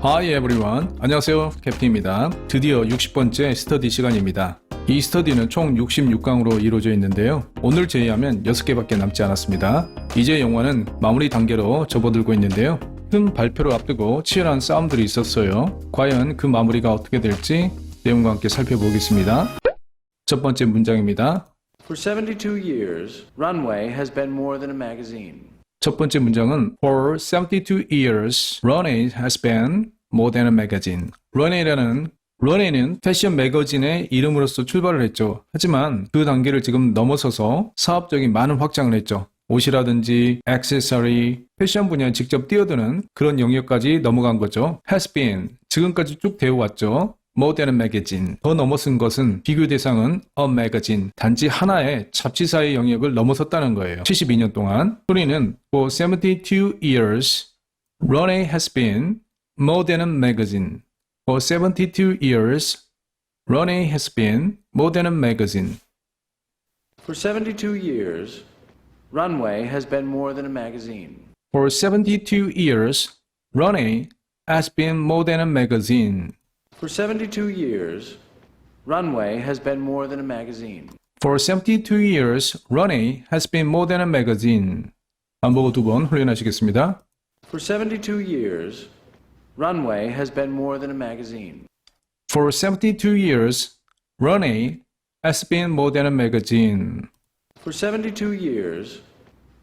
Hi everyone. 안녕하세요. 캡틴입니다. 드디어 60번째 스터디 시간입니다. 이 스터디는 총 66강으로 이루어져 있는데요. 오늘 제외하면 6개밖에 남지 않았습니다. 이제 영화는 마무리 단계로 접어들고 있는데요. 큰 발표를 앞두고 치열한 싸움들이 있었어요. 과연 그 마무리가 어떻게 될지 내용과 함께 살펴보겠습니다. 첫 번째 문장입니다. For 72 years, Runway has been more than a magazine. 첫 번째 문장은 For 72 years, Runway has been more than a magazine. Runway는 패션 매거진의 이름으로서 출발을 했죠. 하지만 그 단계를 지금 넘어서서 사업적인 많은 확장을 했죠. 옷이라든지 액세서리, 패션 분야에 직접 뛰어드는 그런 영역까지 넘어간 거죠. Has been, 지금까지 쭉 되어왔죠. More than a magazine. 더 넘어선 것은 비교 대상은 a magazine. 단지 하나의 잡지사의 영역을 넘어섰다는 거예요. 72년 동안. 소리는 For 72 years, Runway has been more than a magazine. For 72 years, Runway has been more than a magazine. For 72 years, Runway has been more than a magazine. For 72 years, Runway has been more than a magazine. For 72 years, Runway has been more than a magazine. For 72 years, Runway has been more than a magazine. 반복을 2번 훈련하시겠습니다. For 72 years, Runway has been more than a magazine. For 72 years, Runway has been more than a magazine. For 72 years,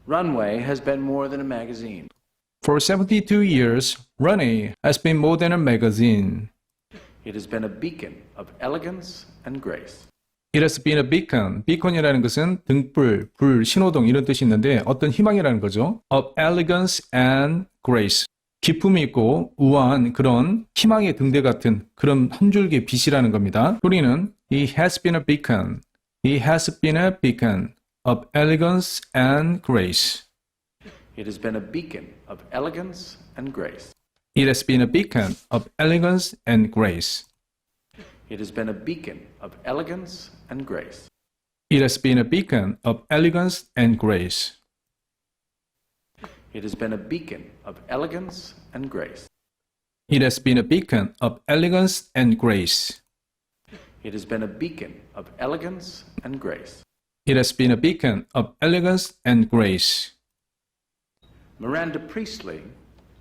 Runway has been more than a magazine. For 72 years, Runway has been more than a magazine. It has been a beacon of elegance and grace. It has been a beacon. beacon이라는 것은 등불, 불, 신호등 이런 뜻이 있는데 어떤 희망이라는 거죠. Of elegance and grace. 기품이 있고 우아한 그런 희망의 등대 같은 그런 한 줄기의 빛이라는 겁니다. 소리는 He has been a beacon. He has been a beacon of elegance and grace. It has been a beacon of elegance and grace. It has been a beacon of elegance and grace. It has been a beacon of elegance and grace. It has been a beacon of elegance and grace. It has been a beacon of elegance and grace. It has been a beacon of elegance and grace. It has been a beacon of elegance and grace. It has been a beacon of elegance and grace. Miranda Priestley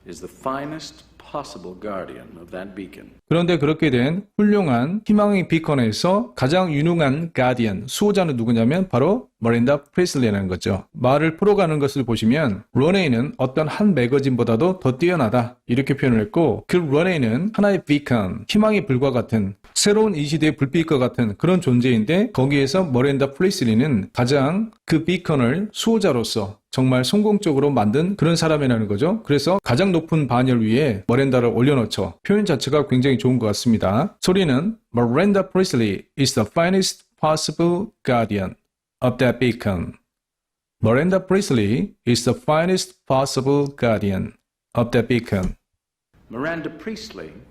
is the finest possible guardian of that beacon. 그런데 그렇게 된 훌륭한 희망의 비컨에서 가장 유능한 가디언, 수호자는 누구냐면 바로 머린다 프리슬리라는 거죠. 말을 풀어가는 것을 보시면 런웨이는 어떤 한 매거진보다도 더 뛰어나다 이렇게 표현을 했고 그 런웨이는 하나의 비컨, 희망의 불과 같은 새로운 이 시대의 불빛과 같은 그런 존재인데 거기에서 머린다 프리슬리는 가장 그 비컨을 수호자로서 정말 성공적으로 만든 그런 사람이라는 거죠. 그래서 가장 높은 반열 위에 머렌다를 올려놓죠. 표현 자체가 굉장히 좋은 것 같습니다. 소리는 Miranda Priestley is the finest possible guardian of that beacon. Miranda Priestley is the finest possible guardian of that beacon. Miranda Priestley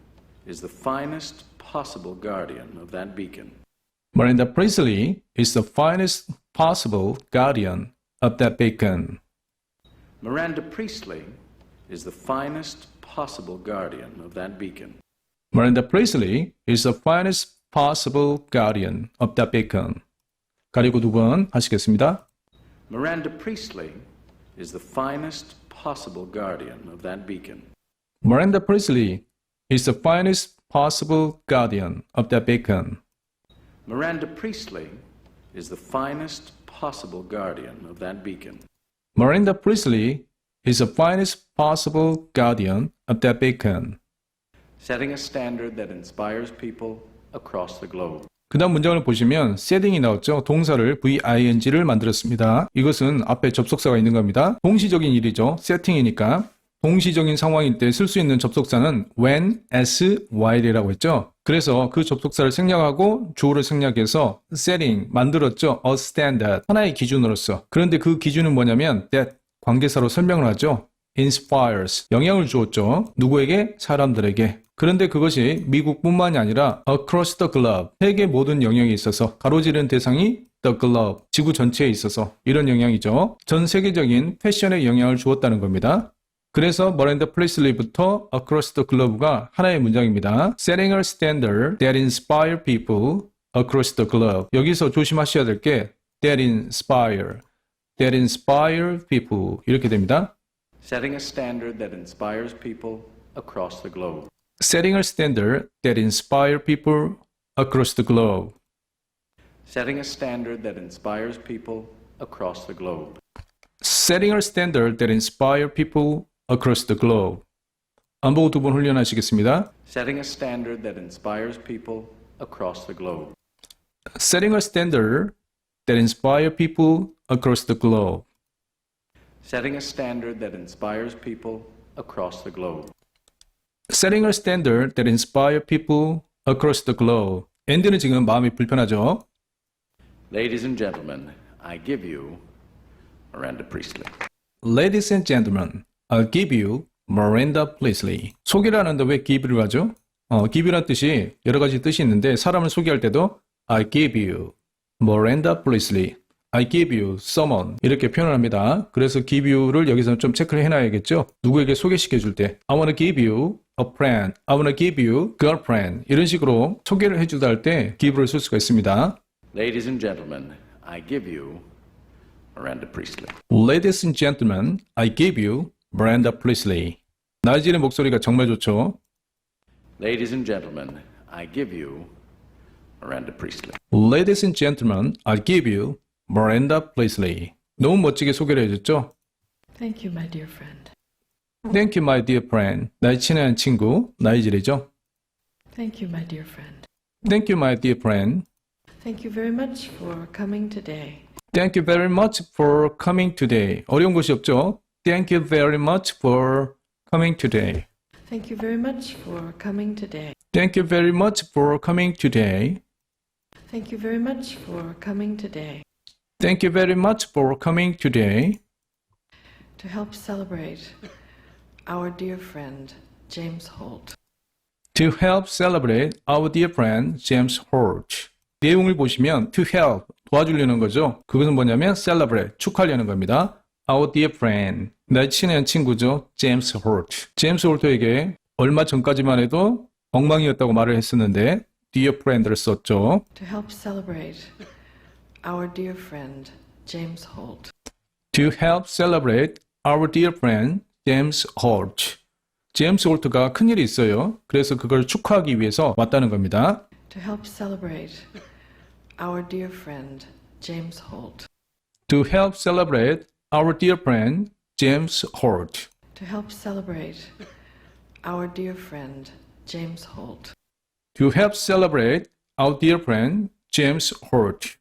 is the finest possible guardian of that beacon. Miranda Priestley is the finest possible guardian of that beacon. Miranda Priestley is the finest possible guardian of that beacon. Miranda Priestley is the finest possible guardian of that beacon. 가리고 2번 하시겠습니다. Miranda Priestley is the finest possible guardian of that beacon. Miranda Priestley is the finest possible guardian of that beacon. Miranda Priestley is the finest possible guardian of that beacon. Miranda Priestley is the finest possible guardian of that beacon. Setting a standard that inspires people across the globe. 그 다음 문장을 보시면 setting이 나왔죠. 동사를 VING를 만들었습니다. 이것은 앞에 접속사가 있는 겁니다. 동시적인 일이죠. setting이니까. 동시적인 상황일 때 쓸 수 있는 접속사는 when, as, while이라고 했죠. 그래서 그 접속사를 생략하고 주어를 생략해서 setting, 만들었죠. a standard, 하나의 기준으로서. 그런데 그 기준은 뭐냐면 that, 관계사로 설명을 하죠. inspires, 영향을 주었죠. 누구에게? 사람들에게. 그런데 그것이 미국뿐만이 아니라 across the globe, 세계 모든 영역에 있어서 가로지른 대상이 the globe, 지구 전체에 있어서 이런 영향이죠. 전 세계적인 패션에 영향을 주었다는 겁니다. 그래서 Miranda Priestley부터 Across the Globe가 하나의 문장입니다. Setting a standard that inspire people across the globe. 여기서 조심하셔야 될 게 that inspire people 이렇게 됩니다. Setting a standard that inspires people across the globe. Setting a standard that inspire people across the globe. Setting a standard that inspires people across the globe. Setting a standard that inspire people across the globe. 안보고 두 번 훈련하시겠습니다. Setting a standard that inspires people across the globe. Setting a standard that inspire people across the globe. Setting a standard that inspires people across the globe. Setting a standard that inspire people across the globe. 엔드는 지금 마음이 불편하죠. Ladies and gentlemen, I give you Miranda Priestley. Ladies and gentlemen, I'll give you Miranda Priestley. 소개를 하는데 왜 give를 하죠? give란 뜻이 여러 가지 뜻이 있는데 사람을 소개할 때도 I give you Miranda Priestley. I give you someone 이렇게 표현을 합니다. 그래서 give you를 여기서는 좀 체크를 해놔야겠죠. 누구에게 소개시켜 줄 때 I wanna give you a friend, I wanna give you girlfriend 이런 식으로 소개를 해주다 할 때 give를 쓸 수가 있습니다. Ladies and gentlemen, I give you Miranda Priestley. Ladies and gentlemen, I give you Miranda Priestley. 나이지의 목소리가 정말 좋죠. Ladies and gentlemen, I give you Miranda Priestley. Ladies and gentlemen, I give you Miranda Priestley. 너무 멋지게 소개를 해줬죠? Thank you, my dear friend. Thank you, my dear friend. 나의 친한 친구, 나이지죠? Thank you, my dear friend. Thank you, my dear friend. Thank you very much for coming today. Thank you very much for coming today. 어려운 것이 없죠? Thank you very much for coming today. Thank you very much for coming today. Thank you very much for coming today. Thank you very much for coming today. Thank you very much for coming today. To help celebrate our dear friend, James Holt. To help celebrate our dear friend James Holt. 내용을 보시면 to help 도와주려는 거죠. 그것은 뭐냐면 celebrate 축하하려는 겁니다. Our dear friend 나의 친한 친구죠. James Holt. 제임스 홀트에게 얼마 전까지만 해도 엉망이었다고 말을 했었는데 dear friend를 썼죠. To help celebrate our dear friend, James Holt. To help celebrate our dear friend James Holt. 제임스 홀트가 큰일이 있어요. 그래서 그걸 축하하기 위해서 왔다는 겁니다. To help celebrate our dear friend, James Holt. To help celebrate our dear friend James Holt. To help celebrate our dear friend, James Holt. To help celebrate our dear friend James Holt.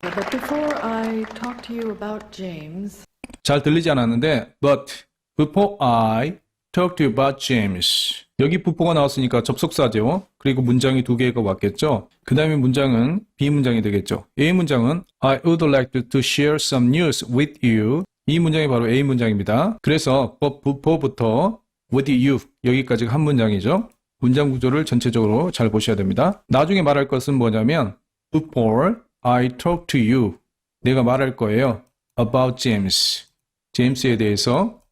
But before I talk to you about James, 잘 들리지 않았는데 but before I talk to you about James. 여기 부포가 나왔으니까 접속사죠. 그리고 문장이 두 개가 왔겠죠. 그 다음에 문장은 비문장이 되겠죠. A 문장은 I would like to share some news with you. 이 문장이 바로 A 문장입니다. 그래서 but before부터 with you 여기까지가 한 문장이죠. 문장 구조를 전체적으로 잘 보셔야 됩니다. 나중에 말할 것은 뭐냐면 before I talk to you. 내가 말할 거예요. About James. 제임스에 대해서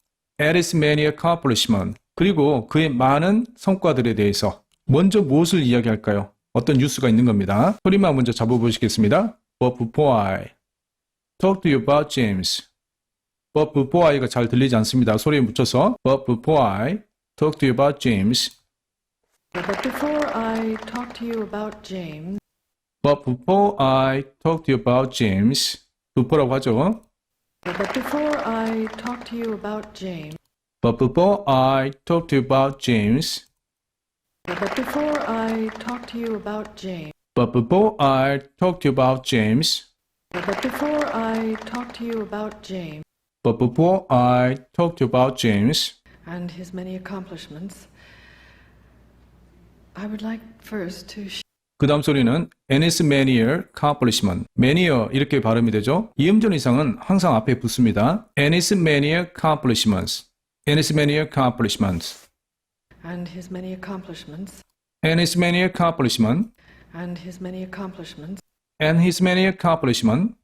at his many accomplishments. 그리고 그의 많은 성과들에 대해서 먼저 무엇을 이야기할까요? 어떤 뉴스가 있는 겁니다. 소리만 먼저 잡아보시겠습니다. But before I talk to you about James. But before I가 잘 들리지 않습니다. 소리에 묻혀서 But before I talk to you about James. but before I talk to you about James, But before I talk to you about James. before라고 하죠. but before I talk to you about James, But before I talk to you about James. but before I talk to you about James, But before I talk to you about James. but before I talk to you about James But before I talk to you about James. and his many accomplishments, I would like first to 그 다음 소리는 and his many accomplishment. many 이렇게 발음이 되죠. 이음절 이상은 항상 앞에 붙습니다. and his many accomplishments. and his many accomplishments. and his many accomplishments and his many accomplishment. and his many accomplishments and his many accomplishment.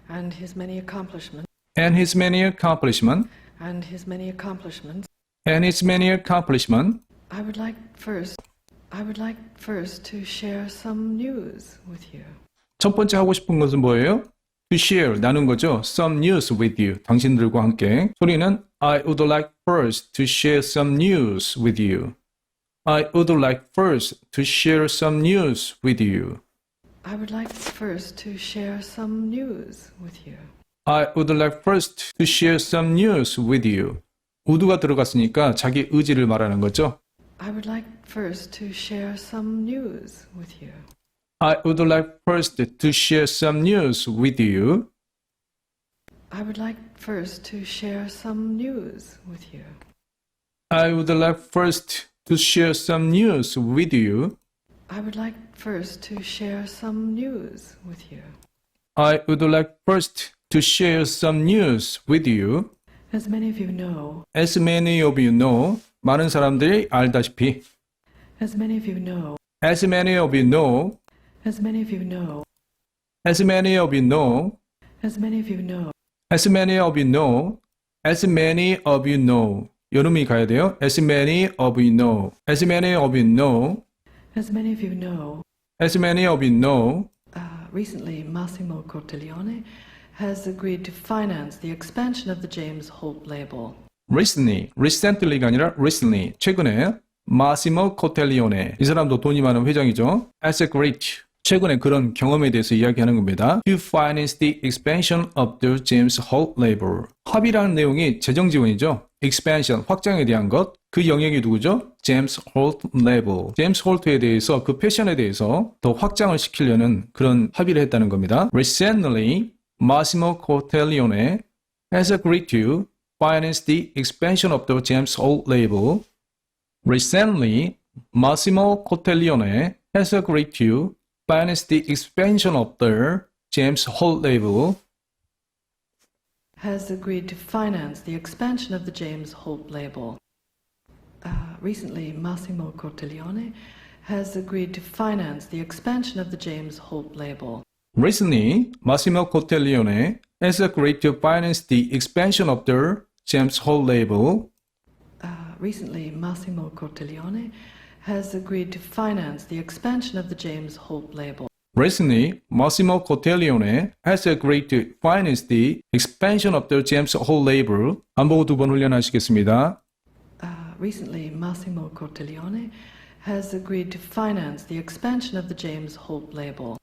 and his many accomplishments and his many accomplishment. and his many accomplishments, and its many accomplishments. I would like first to share some news with you. 첫 번째 하고 싶은 것은 뭐예요? To share, 나눈 거죠. Some news with you, 당신들과 함께. 소리는 I would like first to share some news with you. I would like first to share some news with you. I would like first to share some news with you. I would like first to share some news with you. would가 들어갔으니까 자기 의지를 말하는 거죠. I would like first to share some news with you. I would like first to share some news with you. I would like first to share some news with you. I would like first to share some news with you. I would like first to share some news with you. I would like first to share some news with you. As many of you know, As many of you know, 많은 사람들이 알다시피. as many of you know, As many of you know, as many of you know, as many of you know, as many of you know, as many of you know, as many of you know. 여름이 가야 돼요. As many of you know, as many of you know, as many of you know, as many of you know. recently Massimo Cortellone has agreed to finance the expansion of the James Holt label. recently가 아니라 recently, 최근에 마시모 코텔리오네, 이 사람도 돈이 많은 회장이죠. As a great, 최근에 그런 경험에 대해서 이야기하는 겁니다. To finance the expansion of the James Holt label. 합의라는 내용이 재정 지원이죠. expansion, 확장에 대한 것. 그 영역이 누구죠? James Holt label. 제임스 홀트에 대해서 그 패션에 대해서 더 확장을 시키려는 그런 합의를 했다는 겁니다. Recently, Massimo Cortellone has agreed to finance the expansion of the James Holt label. Recently, Massimo Cortellone has agreed to finance the expansion of the James Holt label. Has agreed to finance the expansion of the James Holt label. Recently, Massimo Cortellone has agreed to finance the expansion of the James Holt label. Recently, Massimo Cortellone has agreed to finance the expansion of the James Holt label. Recently, Massimo Cortellone has agreed to finance the expansion of the James Holt label. Recently, Massimo Cortellone has agreed to finance the expansion of the James Holt label. 안 보고 두 번 훈련하시겠습니다. Recently, Massimo Cortellone has agreed to finance the expansion of the James Holt label.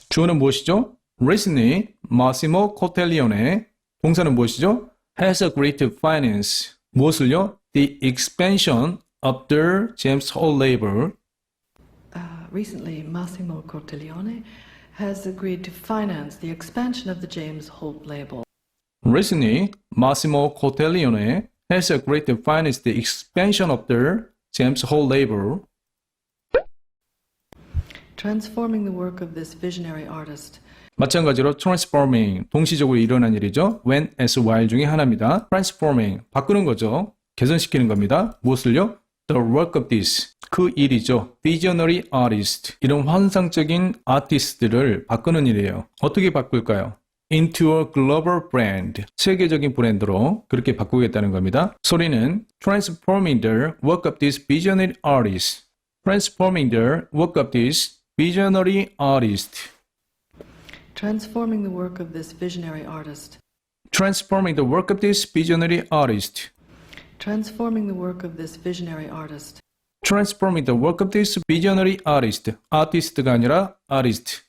주어는 무엇이죠? Recently, Massimo Cortellone. 동사는 무엇이죠? Has agreed to finance. 무엇을요? The expansion of the James Holt label. Recently, Massimo Cortellone has agreed to finance the expansion of the James Holt label. Recently, Massimo Cortellone has agreed to finance the expansion of the James Holt label. Transforming the work of this visionary artist 마찬가지로 transforming, 동시적으로 일어난 일이죠. when, as, while 중에 하나입니다. transforming, 바꾸는 거죠. 개선시키는 겁니다. 무엇을요? The work of this, 그 일이죠. visionary artist, 이런 환상적인 아티스트를 바꾸는 일이에요. 어떻게 바꿀까요? into a global brand, 세계적인 브랜드로 그렇게 바꾸겠다는 겁니다. 소리는 transforming the work of this visionary artist. transforming the work of this visionary artist. Transforming the work of this visionary artist. transforming the work of this visionary artist. Transforming the work of this visionary artist. transforming the work of this visionary artist. 아티스트가 아니라 artist.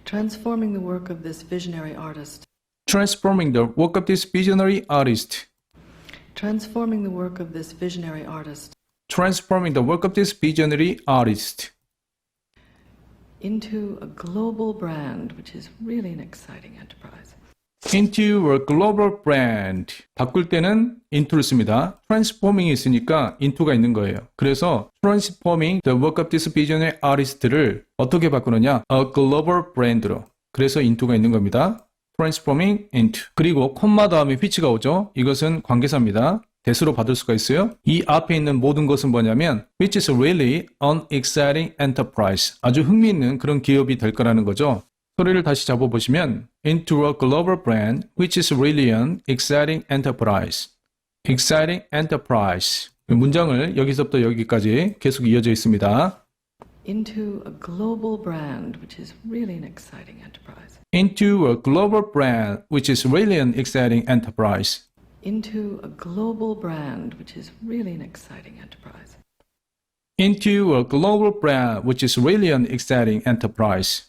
Transforming the work of this visionary artist. transforming the work of this visionary artist. Transforming the work of this visionary artist. transforming the work of this visionary artist. Into a global brand, which is really an exciting enterprise. into a global brand. 바꿀 때는 into를 씁니다. transforming이 있으니까 into가 있는 거예요. 그래서 transforming the work of this visionary artist를 어떻게 바꾸느냐? a global brand로. 그래서 into가 있는 겁니다. transforming into. 그리고 콤마 다음에 which가 오죠. 이것은 관계사입니다. 대수로 받을 수가 있어요. 이 앞에 있는 모든 것은 뭐냐면 which is really an exciting enterprise. 아주 흥미있는 그런 기업이 될 거라는 거죠. 소리를 다시 잡아보시면 into a global brand which is really an exciting enterprise. exciting enterprise. 문장을 여기서부터 여기까지 계속 이어져 있습니다. Into a global brand, which is really an exciting enterprise. into a global brand which is really an exciting enterprise. Into a global brand, which is really an exciting enterprise. into a global brand which is really an exciting enterprise.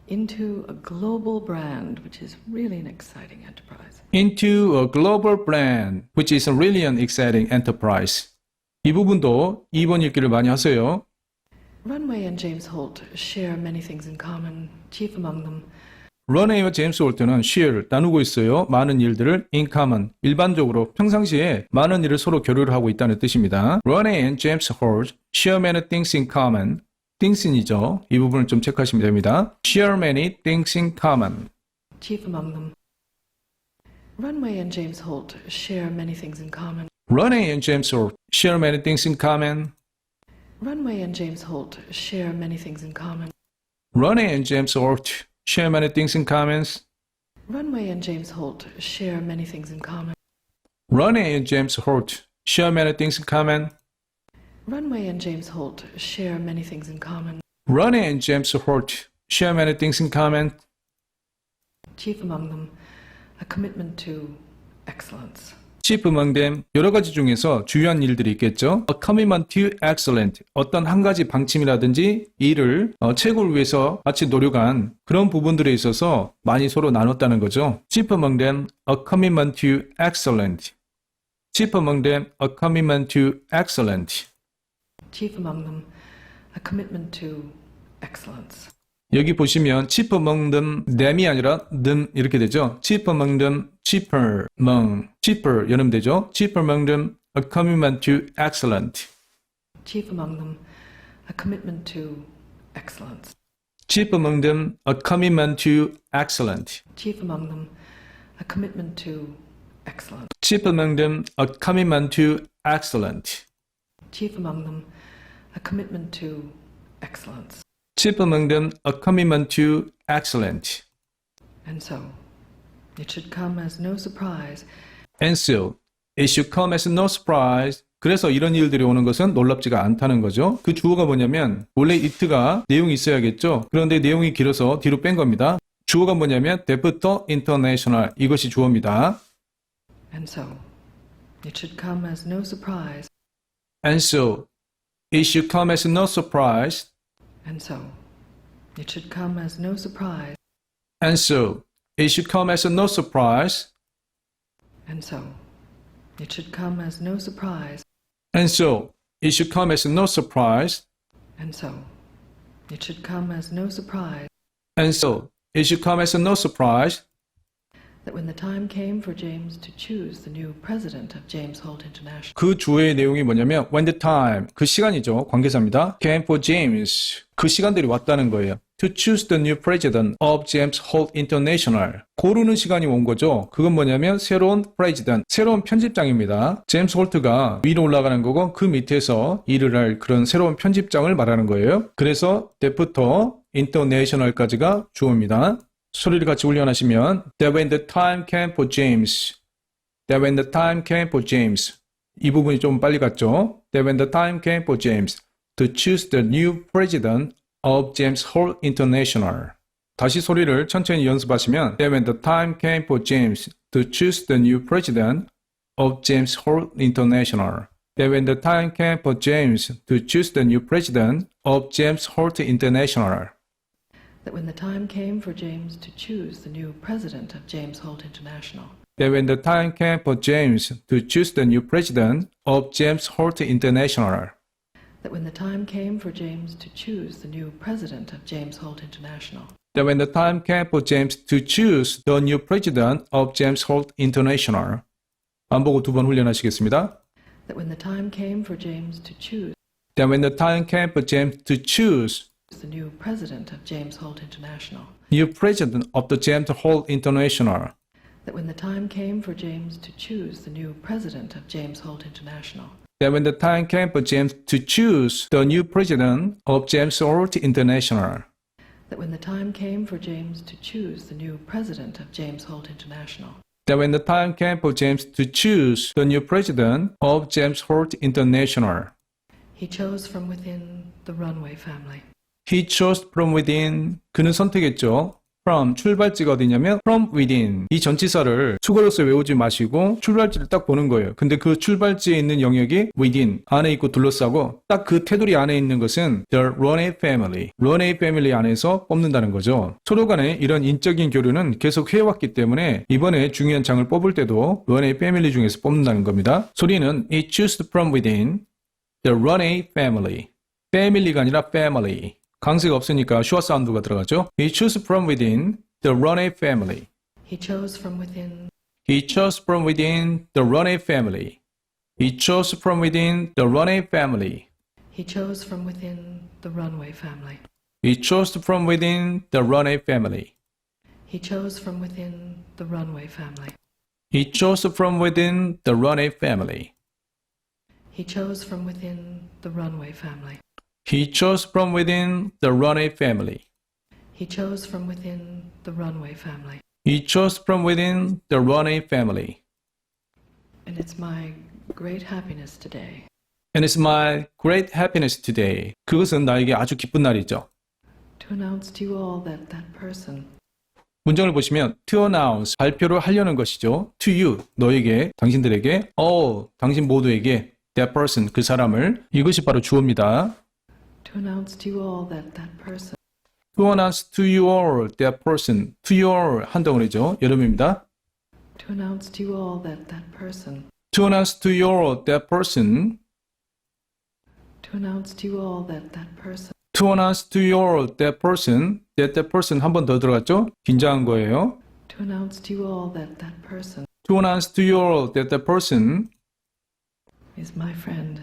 Into a global brand, which is really an exciting enterprise. into a global brand which is really an exciting enterprise. 이 부분도 2번 읽기를 많이 하세요. Runway and James Holt share many things in common, chief among them. 런웨이와 제임스 홀트는 share, 나누고 있어요. 많은 일들을 in common, 일반적으로 평상시에 많은 일을 서로 교류를 하고 있다는 뜻입니다. 런웨이 and James Holt share many things in common. things이죠. 이 부분을 좀 체크하시면 됩니다. share many things in common. Chief among them. Runway and James Holt share many things in common. 런웨이 and James Holt share many things in common. Runway and James Holt share many things in common. 런웨이 and James Holt share many things in common. Runway and James Holt share many things in common. 런웨이 and James Holt share many things in common. Runway and James Holt share many things in common. 런웨이 and James Holt share many things in common. Chief among them, a commitment to excellence. chief among them, 여러 가지 중에서 주요한 일들이 있겠죠. A commitment to excellent, 어떤 한 가지 방침이라든지 일을 최고를 위해서 같이 노력한 그런 부분들에 있어서 많이 서로 나눴다는 거죠. chief among them, a commitment to excellent. chief among them, a commitment to excellent. Chief among them, a commitment to excellence. 여기 보시면 chief among them, them이 아니라 them 이렇게 되죠. chief among them, cheaper among, cheaper 연음 되죠. chief among them, a commitment to excellent. Chief among them, a commitment to excellence. chief among them, a commitment to excellent. Chief among them, a commitment to excellence. chief among them, a commitment to excellent. Chief among them, a commitment to excellence. chief among them, a commitment to excellent. And so, it should come as no surprise. And so, it should come as no surprise. 그래서 이런 일들이 오는 것은 놀랍지가 않다는 거죠. 그 주어가 뭐냐면 원래 it가 내용이 있어야겠죠. 그런데 내용이 길어서 뒤로 뺀 겁니다. 주어가 뭐냐면 데프터 인터내셔널 이것이 주어입니다. And so, it should come as no surprise. And so, it should come as no surprise. And so, it should come as no surprise. And so, it should come as no surprise. And so, it should come as no surprise. And so, it should come as no surprise. And so, it should come as no surprise And so, it should come as no surprise that when the time came for James to choose the new president of James Holt International, 그 주어의 내용이 뭐냐면 when the time, 그 시간이죠. 관계사입니다. came for James, 그 시간들이 왔다는 거예요. to choose the new president of James Holt International. 고르는 시간이 온 거죠. 그건 뭐냐면 새로운 president, 새로운 편집장입니다. 제임스 홀트가 위로 올라가는 거고 그 밑에서 일을 할 그런 새로운 편집장을 말하는 거예요. 그래서 때부터 international까지가 주어입니다. 소리를 같이 훈련하시면 that when the time came for James, that when the time came for James, 이 부분이 좀 빨리 갔죠. that when the time came for James to choose the new president of James Holt International. 다시 소리를 천천히 연습하시면 that when the time came for James to choose the new president of James Holt International. that when the time came for James to choose the new president of James Holt International. that when the time came for James to choose the new president of James Holt International, that when the time came for James to choose the new president of James Holt International. that when the time came for James to choose the new president of James Holt International, that when the time came for James to choose the new president of James Holt International. 안 보고 두 번 훈련하시겠습니다. that when the time came for James to choose that when the time came for James to choose the new president of James Holt International, new president of the James Holt International. that when the time came for James to choose the new president of James Holt International, that when the time came for James to choose the new president of James Holt International. that when the time came for James to choose the new president of James Holt International, That when the time came for James to choose the new president of James Holt International, he chose from within the Runway family. he chose from within. 그는 선택했죠. from, 출발지가 어디냐면 from within. 이 전치사를 수거로서 외우지 마시고 출발지를 딱 보는 거예요. 근데 그 출발지에 있는 영역이 within, 안에 있고 둘러싸고 딱 그 테두리 안에 있는 것은 the Ronay family. Ronay family 안에서 뽑는다는 거죠. 서로 간에 이런 인적인 교류는 계속 해왔기 때문에 이번에 중요한 장을 뽑을 때도 Ronay family 중에서 뽑는다는 겁니다. 소리는 it chose from within the Ronay family. family가 아니라 family. 강세가 없으니까 슈어 사운드가 들어가죠. He chose from within the Ronay family. He chose from within. He chose from within the Ronay family. He chose from within the Ronay family. He chose from within the Runway family. He chose from within the Ronay family. He chose from within the Runway family. He chose from within the Ronay family. He chose from within the Runway family. He chose from within the Ronay family. He chose from within the Runway family. He chose from within the Ronay family. And it's my great happiness today And it's my great happiness today. 그것은 나에게 아주 기쁜 날이죠. to announce to you all that that person 문장을 보시면 to announce, 발표를 하려는 것이죠. to you, 너에게, 당신들에게, 당신 모두에게 that person, 그 사람을, 이것이 바로 주어입니다. to announce to you all that that person To announce to you all that person, to you all 한 덩어리죠. 여름입니다. to announce to you all that that person To announce to you all that person, to announce to you all that that person to announce to you all that person, that person 한 번 더 들어갔죠? 긴장한 거예요. to announce to you all that that person To announce to you all that person is my friend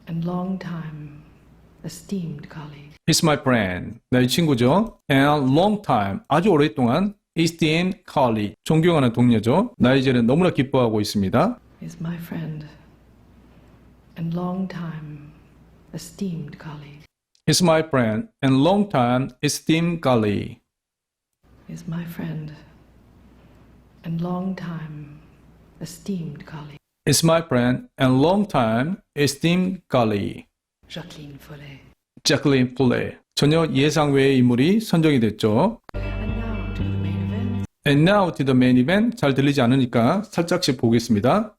and long-time esteemed colleague. is my friend, 나의 친구죠. And long time, 아주 오랫동안 esteemed colleague, 존경하는 동료죠. 나의 죄는 너무나 기뻐하고 있습니다. Is my friend and long-time esteemed colleague. Is my friend and long time esteemed colleague. Is my friend and long-time esteemed colleague. Is my friend and long time esteemed colleague. Jacqueline Follet. Jacqueline Follet. 전혀 예상 외의 인물이 선정이 됐죠. And now to the main event. And now to the main event. 잘 들리지 않으니까 살짝씩 보겠습니다.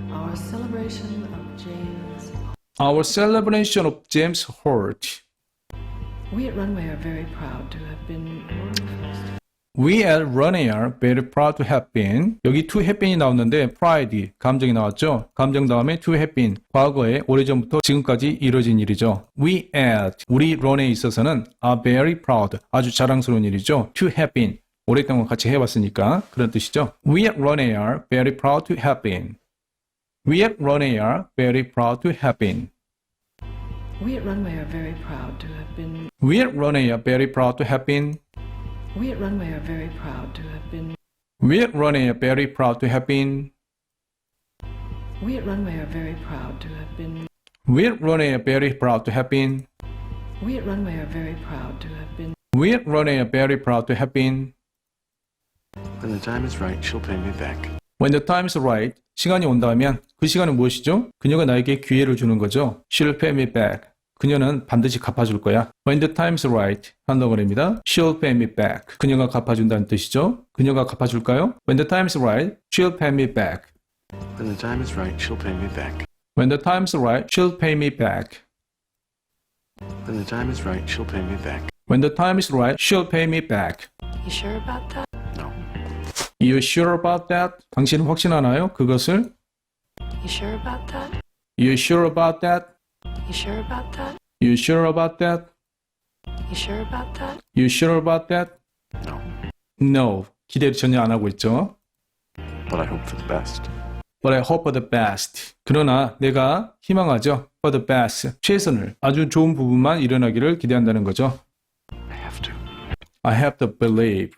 Our celebration of James. Our celebration of James Holt. We at Runway are very proud to have been among the first. We at Runway are very proud to have been. 여기 to have been이 나왔는데 pride, 감정이 나왔죠. 감정 다음에 to have been. 과거에 오래전부터 지금까지 이뤄진 일이죠. We at, 우리 Runway에 있어서는 are very proud, 아주 자랑스러운 일이죠. To have been. 오랫동안 같이 해왔으니까 그런 뜻이죠. We at Runway are very proud to have been. We at Runway are very proud to have been. We at Runway are very proud to have been. We at Runway are very proud to have been. We at Runway are very proud to have been. We at Runway are very proud to have been. We at Runway are very proud to have been. We at Runway are very proud to have been. We at Runway are very proud to have been. We at Runway are very proud to have been. When the time is right, she'll pay me back. When the time is right, 시간이 온다면 그 시간은 무엇이죠? 그녀가 나에게 기회를 주는 거죠. She'll pay me back. 그녀는 반드시 갚아줄 거야. When the time is right, 한 덩어리입니다. She'll pay me back. 그녀가 갚아준다는 뜻이죠. 그녀가 갚아줄까요? When the time is right, she'll pay me back. When the time is right, she'll pay me back. When the time is right, she'll pay me back. When the time is right, she'll pay me back. When the time is right, she'll pay me back. You sure about that? No. You sure about that? 당신은 확신하나요? 그것을? You sure about that? You sure about that? You sure about that? You sure about that? You sure about that? You sure about that? No. No. 기대를 전혀 안 하고 있죠. But I hope for the best. But I hope for the best. 그러나 내가 희망하죠. For the best. 최선을, 아주 좋은 부분만 일어나기를 기대한다는 거죠. I have to. I have to believe.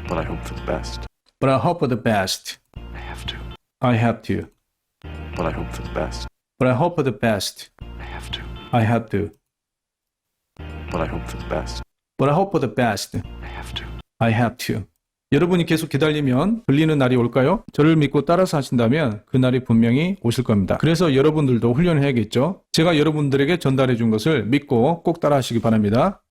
But I hope for the best. But I hope for the best. I have to. I have to. But I hope for the best. But I hope for the best. I have to. I have to. but I hope for the best. But I hope for the best. I have to. I have to. 여러분이 계속 기다리면 들리는 날이 올까요? 저를 믿고 따라서 하신다면 그 날이 분명히 오실 겁니다. 그래서 여러분들도 훈련을 해야겠죠? 제가 여러분들에게 전달해 준 것을 믿고 꼭 따라 하시기 바랍니다.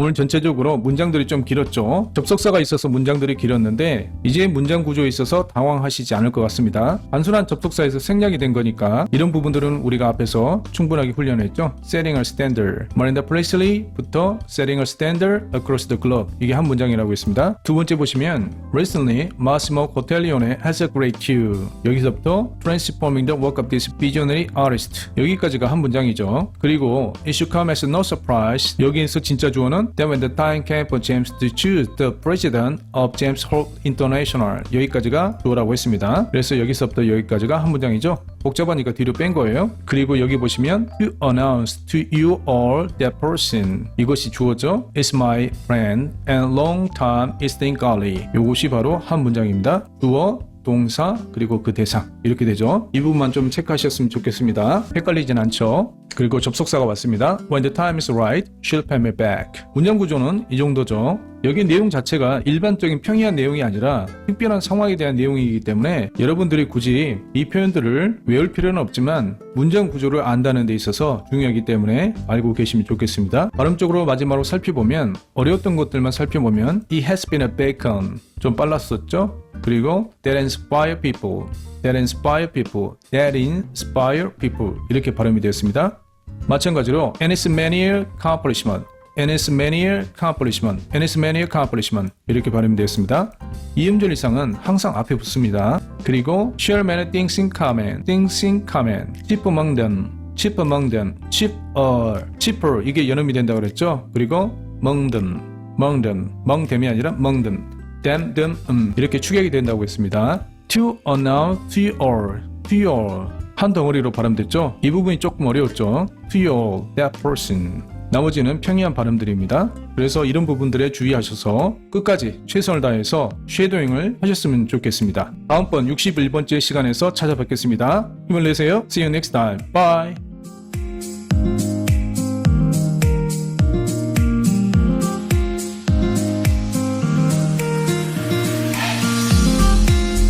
오늘 전체적으로 문장들이 좀 길었죠. 접속사가 있어서 문장들이 길었는데 이제 문장 구조에 있어서 당황하시지 않을 것 같습니다. 단순한 접속사에서 생략이 된 거니까 이런 부분들은 우리가 앞에서 충분하게 훈련했죠. Setting a standard. Miranda Priestley부터 Setting a standard across the globe. 이게 한 문장이라고 했습니다. 두 번째 보시면 Recently, Massimo Cortellone has a great cue. 여기서부터 Transforming the work of this visionary artist. 여기까지가 한 문장이죠. 그리고 It should come as no surprise. 여기에서 진짜 주어는 Then when the time came for James to choose the president of James Holt International. 여기까지가 주어라고 했습니다. 그래서 여기서부터 여기까지가 한 문장이죠. 복잡하니까 뒤로 뺀 거예요. 그리고 여기 보시면 To announce to you all that person. 이것이 주어죠. Is my friend and long time visiting colleague. 이것이 바로 한 문장입니다. 주어, 동사, 그리고 그 대상 이렇게 되죠. 이 부분만 좀 체크하셨으면 좋겠습니다. 헷갈리진 않죠. 그리고 접속사가 왔습니다. When the time is right, she'll pay me back. 문장 구조는 이 정도죠. 여기 내용 자체가 일반적인 평이한 내용이 아니라 특별한 상황에 대한 내용이기 때문에 여러분들이 굳이 이 표현들을 외울 필요는 없지만 문장 구조를 안다는 데 있어서 중요하기 때문에 알고 계시면 좋겠습니다. 발음적으로 마지막으로 살펴보면 어려웠던 것들만 살펴보면 It has been a bacon. 좀 빨랐었죠? 그리고 That inspire people. That inspire people. That inspire people. 이렇게 발음이 되었습니다. 마찬가지로 And its many accomplishment. And its many accomplishment. And its many accomplishment. 이렇게 발음이 되었습니다. 이음절 이상은 항상 앞에 붙습니다. 그리고 Share many things in common. Things in common. Chief among them. Chief among them. Chief cheaper. 이게 연음이 된다고 그랬죠? 그리고 among them. among them. among them이 아니라 among them. them, 이렇게 축약이 된다고 했습니다. To announce to you all. To you all. 한 덩어리로 발음됐죠? 이 부분이 조금 어려웠죠? To you all. That person. 나머지는 평이한 발음들입니다. 그래서 이런 부분들에 주의하셔서 끝까지 최선을 다해서 쉐도잉을 하셨으면 좋겠습니다. 다음번 61번째 시간에서 찾아뵙겠습니다. 힘을 내세요. See you next time. Bye.